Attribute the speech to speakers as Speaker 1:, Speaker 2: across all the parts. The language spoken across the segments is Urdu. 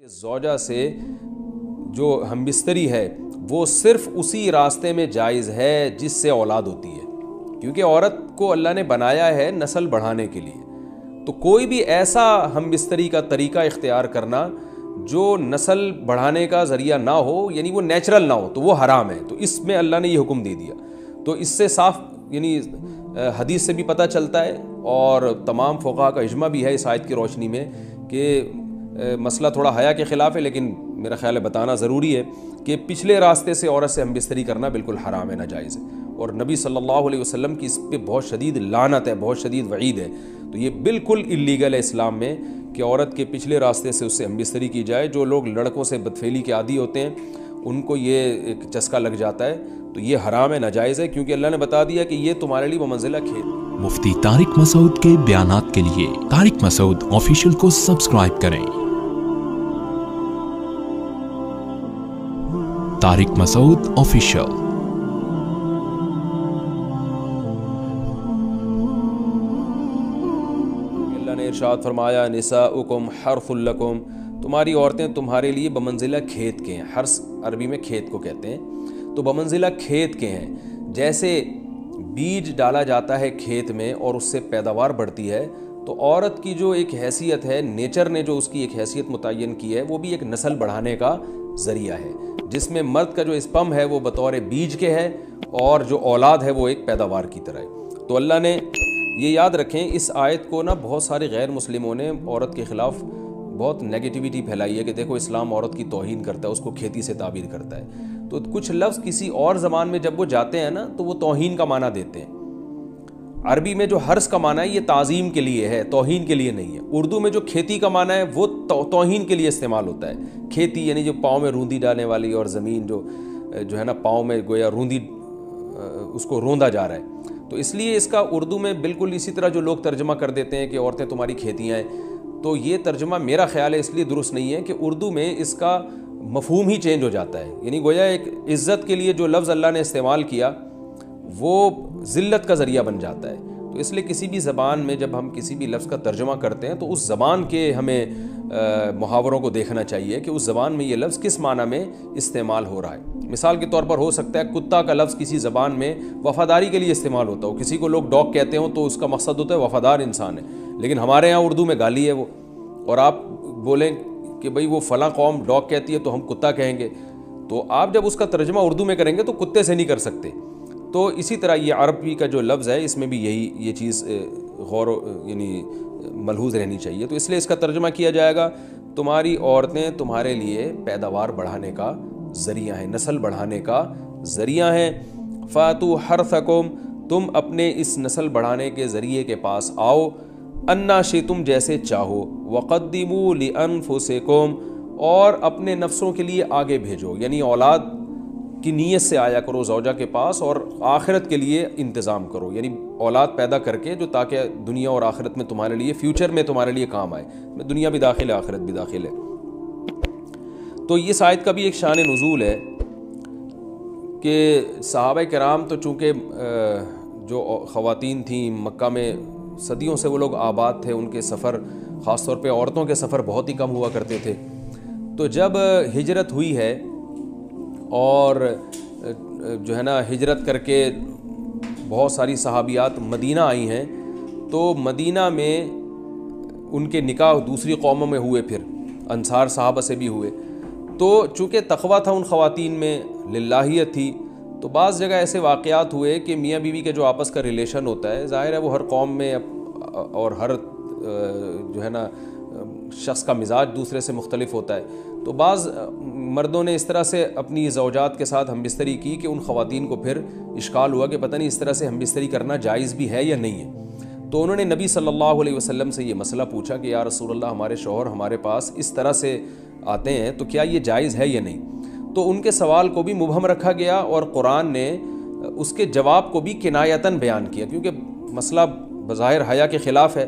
Speaker 1: زوجہ سے جو ہم بستری ہے وہ صرف اسی راستے میں جائز ہے جس سے اولاد ہوتی ہے، کیونکہ عورت کو اللہ نے بنایا ہے نسل بڑھانے کے لیے۔ تو کوئی بھی ایسا ہم بستری کا طریقہ اختیار کرنا جو نسل بڑھانے کا ذریعہ نہ ہو، یعنی وہ نیچرل نہ ہو، تو وہ حرام ہے۔ تو اس میں اللہ نے یہ حکم دے دیا۔ تو اس سے صاف یعنی حدیث سے بھی پتہ چلتا ہے، اور تمام فقہاء کا اجماع بھی ہے اس آیت کی روشنی میں کہ مسئلہ تھوڑا حیا کے خلاف ہے، لیکن میرا خیال ہے بتانا ضروری ہے کہ پچھلے راستے سے عورت سے ہم بستری کرنا بالکل حرام ہے، ناجائز ہے، اور نبی صلی اللہ علیہ وسلم کی اس پہ بہت شدید لعنت ہے، بہت شدید وعید ہے۔ تو یہ بالکل اللیگل ہے اسلام میں کہ عورت کے پچھلے راستے سے اس سے ہم بستری کی جائے۔ جو لوگ لڑکوں سے بدفعلی کے عادی ہوتے ہیں ان کو یہ ایک چسکا لگ جاتا ہے، تو یہ حرام ہے، ناجائز ہے، کیونکہ اللہ نے بتا دیا کہ یہ تمہارے لیے بمنزلہ کھیت۔
Speaker 2: مفتی طارق مسعود کے بیانات کے لیے طارق مسعود آفیشیل کو سبسکرائب کریں۔ طارق مسعود آفیشیل۔
Speaker 1: اللہ نے ارشاد فرمایا نساؤکم حرث لکم، تمہاری عورتیں تمہارے لیے بمنزلہ کھیت کے ہیں۔ حرث عربی میں کھیت کو کہتے ہیں، تو بمنزلہ کھیت کے ہیں۔ جیسے بیج ڈالا جاتا ہے کھیت میں اور اس سے پیداوار بڑھتی ہے، تو عورت کی جو ایک حیثیت ہے، نیچر نے جو اس کی ایک حیثیت متعین کی ہے، وہ بھی ایک نسل بڑھانے کا ذریعہ ہے، جس میں مرد کا جو اسپم ہے وہ بطور بیج کے ہے، اور جو اولاد ہے وہ ایک پیداوار کی طرح ہے۔ تو اللہ نے یہ یاد رکھیں، اس آیت کو نا بہت سارے غیر مسلموں نے عورت کے خلاف بہت نیگیٹیوٹی پھیلائی ہے کہ دیکھو اسلام عورت کی توہین کرتا ہے، اس کو کھیتی سے تعبیر کرتا ہے۔ تو کچھ لفظ کسی اور زبان میں جب وہ جاتے ہیں نا تو وہ توہین کا معنی دیتے ہیں۔ عربی میں جو حرث کا معنی ہے یہ تعظیم کے لیے ہے، توہین کے لیے نہیں ہے۔ اردو میں جو کھیتی کا معنی ہے وہ توہین کے لیے استعمال ہوتا ہے۔ کھیتی یعنی جو پاؤں میں روندی ڈالنے والی، اور زمین جو ہے نا پاؤں میں گویا روندی، اس کو روندا جا رہا ہے۔ تو اس لیے اس کا اردو میں بالکل اسی طرح جو لوگ ترجمہ کر دیتے ہیں کہ عورتیں تمہاری کھیتیاں ہیں، تو یہ ترجمہ میرا خیال ہے اس لیے درست نہیں ہے کہ اردو میں اس کا مفہوم ہی چینج ہو جاتا ہے۔ یعنی گویا ایک عزت کے لیے جو لفظ اللہ نے استعمال کیا وہ ذلت کا ذریعہ بن جاتا ہے۔ تو اس لیے کسی بھی زبان میں جب ہم کسی بھی لفظ کا ترجمہ کرتے ہیں تو اس زبان کے ہمیں محاوروں کو دیکھنا چاہیے کہ اس زبان میں یہ لفظ کس معنی میں استعمال ہو رہا ہے۔ مثال کے طور پر ہو سکتا ہے کتا کا لفظ کسی زبان میں وفاداری کے لیے استعمال ہوتا ہو، کسی کو لوگ ڈاگ کہتے ہوں تو اس کا مقصد ہوتا ہے وفادار انسان ہے، لیکن ہمارے ہاں اردو میں گالی ہے وہ، اور آپ بولیں کہ بھئی وہ فلاں قوم ڈاگ کہتی ہے تو ہم کتا کہیں گے، تو آپ جب اس کا ترجمہ اردو میں کریں گے تو کتے سے نہیں کر سکتے۔ تو اسی طرح یہ عربی کا جو لفظ ہے اس میں بھی یہ چیز یعنی ملحوظ رہنی چاہیے۔ تو اس لیے اس کا ترجمہ کیا جائے گا تمہاری عورتیں تمہارے لیے پیداوار بڑھانے کا ذریعہ ہیں، نسل بڑھانے کا ذریعہ ہیں۔ فاتو حرثکم، تم اپنے اس نسل بڑھانے کے ذریعے کے پاس آؤ، انا شئتم، جیسے چاہو، وقدموا لانفسکم، اور اپنے نفسوں کے لیے آگے بھیجو، یعنی اولاد کی نیت سے آیا کرو زوجہ کے پاس، اور آخرت کے لیے انتظام کرو، یعنی اولاد پیدا کر کے جو تاکہ دنیا اور آخرت میں تمہارے لیے، فیوچر میں تمہارے لیے کام آئے، دنیا بھی داخل ہے آخرت بھی داخل ہے۔ تو اس آیت کا بھی ایک شان نزول ہے کہ صحابہ کرام تو چونکہ جو خواتین تھیں مکہ میں صدیوں سے وہ لوگ آباد تھے، ان کے سفر خاص طور پہ عورتوں کے سفر بہت ہی کم ہوا کرتے تھے۔ تو جب ہجرت ہوئی ہے اور جو ہے نا ہجرت کر کے بہت ساری صحابیات مدینہ آئی ہیں، تو مدینہ میں ان کے نکاح دوسری قوموں میں ہوئے، پھر انصار صحابہ سے بھی ہوئے۔ تو چونکہ تقویٰ تھا ان خواتین میں، للہیت تھی، تو بعض جگہ ایسے واقعات ہوئے کہ میاں بیوی کے جو آپس کا ریلیشن ہوتا ہے، ظاہر ہے وہ ہر قوم میں اور ہر جو ہے نا شخص کا مزاج دوسرے سے مختلف ہوتا ہے، تو بعض مردوں نے اس طرح سے اپنی زوجات کے ساتھ ہم بستری کی کہ ان خواتین کو پھر اشکال ہوا کہ پتہ نہیں اس طرح سے ہم بستری کرنا جائز بھی ہے یا نہیں ہے۔ تو انہوں نے نبی صلی اللہ علیہ وسلم سے یہ مسئلہ پوچھا کہ یا رسول اللہ، ہمارے شوہر ہمارے پاس اس طرح سے آتے ہیں تو کیا یہ جائز ہے یا نہیں؟ تو ان کے سوال کو بھی مبہم رکھا گیا، اور قرآن نے اس کے جواب کو بھی کنایتاً بیان کیا، کیونکہ مسئلہ بظاہر حیا کے خلاف ہے،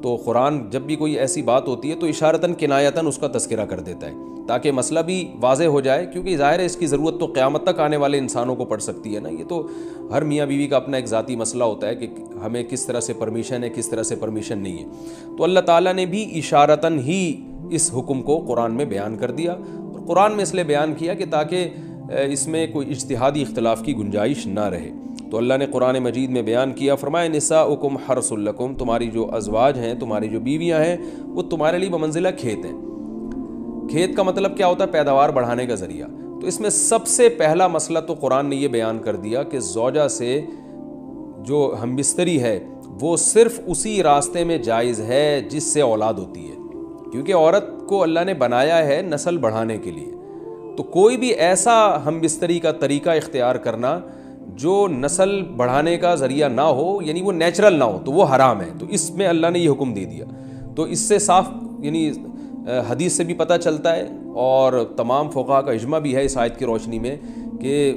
Speaker 1: تو قرآن جب بھی کوئی ایسی بات ہوتی ہے تو اشارتاً کنایتاً اس کا تذکرہ کر دیتا ہے تاکہ مسئلہ بھی واضح ہو جائے، کیونکہ ظاہر ہے اس کی ضرورت تو قیامت تک آنے والے انسانوں کو پڑ سکتی ہے نا۔ یہ تو ہر میاں بیوی کا اپنا ایک ذاتی مسئلہ ہوتا ہے کہ ہمیں کس طرح سے پرمیشن ہے، کس طرح سے پرمیشن نہیں ہے۔ تو اللہ تعالیٰ نے بھی اشارتاً ہی اس حکم کو قرآن میں بیان کر دیا، اور قرآن میں اس لیے بیان کیا کہ تاکہ اس میں کوئی اجتہادی اختلاف کی گنجائش نہ رہے۔ تو اللہ نے قرآن مجید میں بیان کیا، فرمایا نساؤکم حرث لکم، تمہاری جو ازواج ہیں، تمہاری جو بیویاں ہیں، وہ تمہارے لیے بمنزلہ کھیت ہیں۔ کھیت کا مطلب کیا ہوتا ہے؟ پیداوار بڑھانے کا ذریعہ۔ تو اس میں سب سے پہلا مسئلہ تو قرآن نے یہ بیان کر دیا کہ زوجہ سے جو ہم بستری ہے وہ صرف اسی راستے میں جائز ہے جس سے اولاد ہوتی ہے، کیونکہ عورت کو اللہ نے بنایا ہے نسل بڑھانے کے لیے۔ تو کوئی بھی ایسا ہم بستری کا طریقہ اختیار کرنا جو نسل بڑھانے کا ذریعہ نہ ہو، یعنی وہ نیچرل نہ ہو، تو وہ حرام ہے۔ تو اس میں اللہ نے یہ حکم دے دیا۔ تو اس سے صاف یعنی حدیث سے بھی پتہ چلتا ہے، اور تمام فقہاء کا اجماع بھی ہے اس آیت کی روشنی میں کہ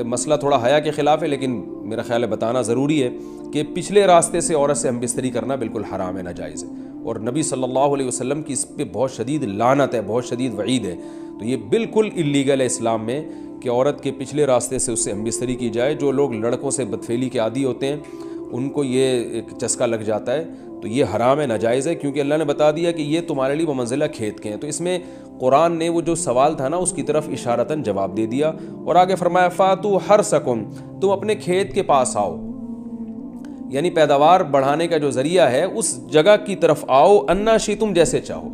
Speaker 1: مسئلہ تھوڑا حیا کے خلاف ہے، لیکن میرا خیال ہے بتانا ضروری ہے کہ پچھلے راستے سے عورت سے ہم بستری کرنا بالکل حرام ہے، ناجائز ہے، اور نبی صلی اللہ علیہ وسلم کی اس پہ بہت شدید لعنت ہے، بہت شدید وعید ہے۔ تو یہ بالکل اللیگل ہے اسلام میں کہ عورت کے پچھلے راستے سے اس سے ہم بستری کی جائے۔ جو لوگ لڑکوں سے بدفعلی کے عادی ہوتے ہیں ان کو یہ ایک چسکا لگ جاتا ہے، تو یہ حرام ہے، ناجائز ہے، کیونکہ اللہ نے بتا دیا کہ یہ تمہارے لیے بمنزلہ کھیت کے ہیں۔ تو اس میں قرآن نے وہ جو سوال تھا نا اس کی طرف اشارتاً جواب دے دیا، اور آگے فرمایا فاتو حرثکم، تم اپنے کھیت کے پاس آؤ، یعنی پیداوار بڑھانے کا جو ذریعہ ہے اس جگہ کی طرف آؤ، انا شئتم، جیسے چاہو،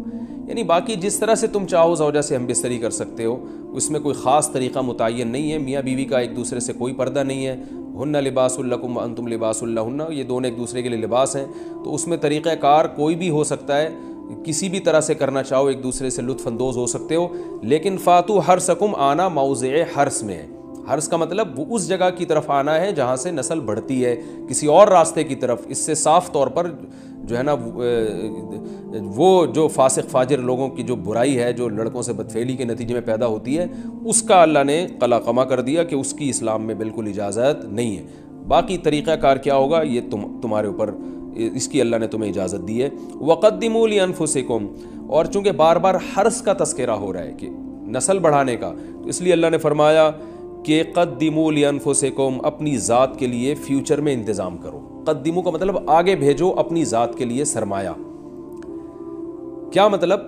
Speaker 1: یعنی باقی جس طرح سے تم چاہو زوجہ سے ہم بستری کر سکتے ہو، اس میں کوئی خاص طریقہ متعین نہیں ہے۔ میاں بیوی کا ایک دوسرے سے کوئی پردہ نہیں ہے، ہن لباس لکم وانتم لباس لہن، یہ دونوں ایک دوسرے کے لیے لباس ہیں۔ تو اس میں طریقہ کار کوئی بھی ہو سکتا ہے، کسی بھی طرح سے کرنا چاہو ایک دوسرے سے لطف اندوز ہو سکتے ہو، لیکن فاتو حرثکم آنا موضع حرث میں ہے۔ حرث کا مطلب وہ اس جگہ کی طرف آنا ہے جہاں سے نسل بڑھتی ہے، کسی اور راستے کی طرف۔ اس سے صاف طور پر جو ہے نا وہ جو فاسق فاجر لوگوں کی جو برائی ہے، جو لڑکوں سے بدفعلی کے نتیجے میں پیدا ہوتی ہے، اس کا اللہ نے قلع قمع کر دیا کہ اس کی اسلام میں بالکل اجازت نہیں ہے۔ باقی طریقہ کار کیا ہوگا یہ تمہارے اوپر، اس کی اللہ نے تمہیں اجازت دی ہے۔ وَقَدِّمُوا لِأَنفُسِكُمْ، اور چونکہ بار بار حرث کا تذکرہ ہو رہا ہے کہ نسل بڑھانے کا، تو اس لیے اللہ نے فرمایا کہ قدموا لانفسکم، اپنی ذات کے لیے فیوچر میں انتظام کرو۔ قدموا کا مطلب آگے بھیجو اپنی ذات کے لیے سرمایہ۔ کیا مطلب؟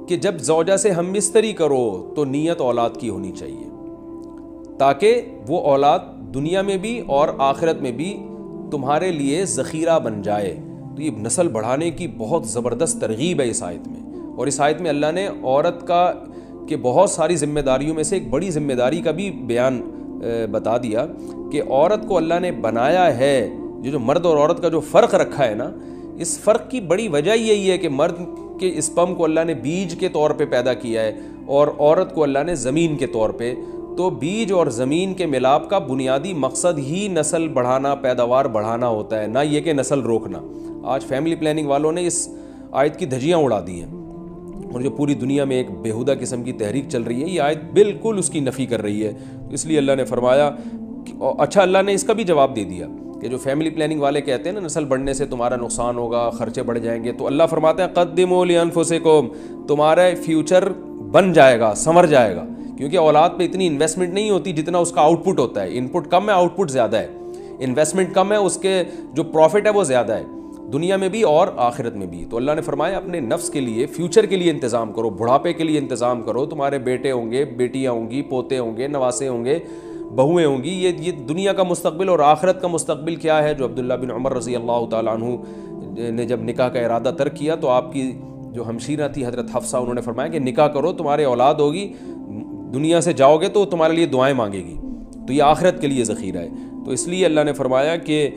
Speaker 1: کہ جب زوجہ سے ہم بستری کرو تو نیت اولاد کی ہونی چاہیے، تاکہ وہ اولاد دنیا میں بھی اور آخرت میں بھی تمہارے لیے ذخیرہ بن جائے۔ تو یہ نسل بڑھانے کی بہت زبردست ترغیب ہے اس آیت میں، اور اس آیت میں اللہ نے عورت کا کہ بہت ساری ذمہ داریوں میں سے ایک بڑی ذمہ داری کا بھی بیان بتا دیا کہ عورت کو اللہ نے بنایا ہے، جو مرد اور عورت کا جو فرق رکھا ہے نا، اس فرق کی بڑی وجہ یہی ہے کہ مرد کے اسپم کو اللہ نے بیج کے طور پہ پیدا کیا ہے، اور عورت کو اللہ نے زمین کے طور پہ۔ تو بیج اور زمین کے ملاپ کا بنیادی مقصد ہی نسل بڑھانا، پیداوار بڑھانا ہوتا ہے، نہ یہ کہ نسل روکنا۔ آج فیملی پلاننگ والوں نے اس آیت کی دھجیاں اڑا دی ہیں، اور جو پوری دنیا میں ایک بیہودہ قسم کی تحریک چل رہی ہے، یہ آیت بالکل اس کی نفی کر رہی ہے۔ اس لیے اللہ نے فرمایا اچھا، اللہ نے اس کا بھی جواب دے دیا کہ جو فیملی پلاننگ والے کہتے ہیں نا نسل بڑھنے سے تمہارا نقصان ہوگا، خرچے بڑھ جائیں گے، تو اللہ فرماتا ہے قدموا لانفسکم، تمہارا فیوچر بن جائے گا، سنور جائے گا، کیونکہ اولاد پہ اتنی انویسٹمنٹ نہیں ہوتی جتنا اس کا آؤٹ پٹ ہوتا ہے۔ ان پٹ کم ہے، آؤٹ پٹ زیادہ ہے، انویسٹمنٹ کم ہے، اس کے جو پروفٹ ہے وہ زیادہ ہے، دنیا میں بھی اور آخرت میں بھی۔ تو اللہ نے فرمایا اپنے نفس کے لیے، فیوچر کے لیے انتظام کرو، بڑھاپے کے لیے انتظام کرو۔ تمہارے بیٹے ہوں گے، بیٹیاں ہوں گی، پوتے ہوں گے، نواسے ہوں گے، بہویں ہوں گی، یہ دنیا کا مستقبل اور آخرت کا مستقبل کیا ہے۔ جو عبداللہ بن عمر رضی اللہ تعالیٰ عنہ نے جب نکاح کا ارادہ ترک کیا تو آپ کی جو ہمشیرہ تھی حضرت حفصہ، انہوں نے فرمایا کہ نکاح کرو، تمہارے اولاد ہوگی، دنیا سے جاؤ گے تو تمہارے لیے دعائیں مانگے گی، تو یہ آخرت کے لیے ذخیرہ ہے۔ تو اس لیے اللہ نے فرمایا کہ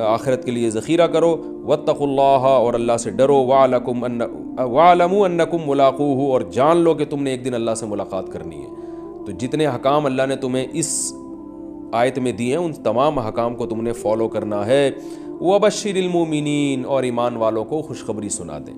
Speaker 1: آخرت کے لیے ذخیرہ کرو، واتقوا اللہ، اور اللہ سے ڈرو، وَاعْلَمُوا أَنَّكُمْ مُلَاقُوهُ، اور جان لو کہ تم نے ایک دن اللہ سے ملاقات کرنی ہے۔ تو جتنے حکام اللہ نے تمہیں اس آیت میں دیے ہیں ان تمام حکام کو تم نے فالو کرنا ہے۔ وَبَشِّرِ الْمُؤْمِنِينَ، اور ایمان والوں کو خوشخبری سنا دیں۔